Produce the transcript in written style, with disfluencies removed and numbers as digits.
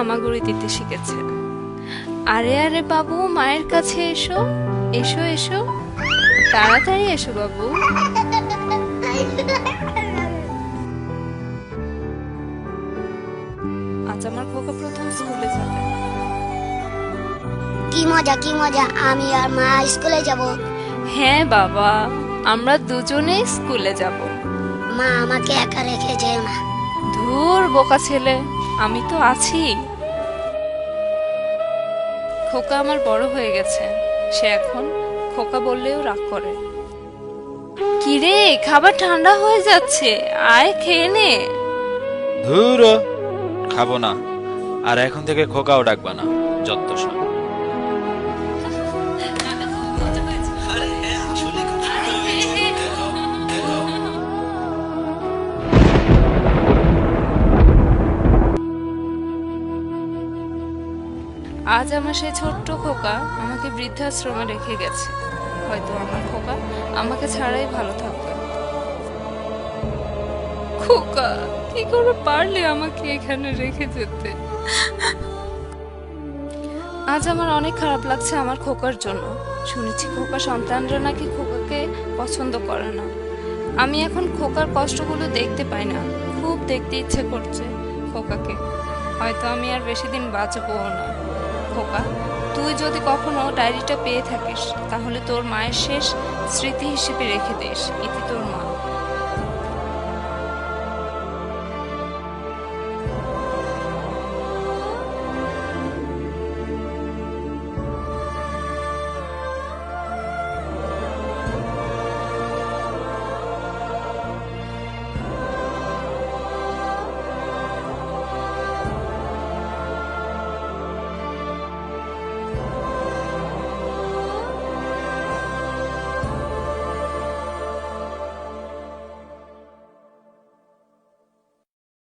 হামাগুড়ি দিতে শিখেছে। আরে আরে বাবু, মায়ের কাছে এসো, এসো এসো, তাড়াতাড়ি এসো বাবু। আজ আমার খোকা প্রথম স্কুলে যাবে। কি মজা কি মজা, আমি আর মা স্কুলে যাব। হ্যাঁ বাবা, আমরা দুজনেই স্কুলে যাব। মা আমাকে একা রেখে যেও না। ধুর বোকা ছেলে, আমি তো আছি। খোকা আমার বড় হয়ে গেছে, সে এখন খোকা বললেও রাগ করে। কিরে, খাবার ঠান্ডা হয়ে যাচ্ছে, আয় খেয়ে নে। ধুর, খাবো না। আর এখন থেকে খোকাও ডাকবা না, যত সব। আজ আমার সেই ছোট্ট খোকা আমাকে বৃদ্ধাশ্রমে রেখে গেছে। হয়তো আমার খোকা আমাকে ছাড়াই ভালো থাকবে। খোকা, কি করে পারলে আমাকে এখানে রেখে যেতে? আজ আমার অনেক খারাপ লাগছে আমার খোকার জন্য। শুনেছি খোকা সন্তানরা নাকি খোকাকে পছন্দ করে না। আমি এখন খোকার কষ্টগুলো দেখতে পাই না, খুব দেখতে ইচ্ছে করছে খোকাকে। হয়তো আমি আর বেশি দিন বাঁচবো না। খোকা, তুই যদি কখনো ডায়েরিটা পেয়ে থাকিস তাহলে তোর মায়ের শেষ স্মৃতি হিসেবে রেখে দিস, ইতি তোর মা।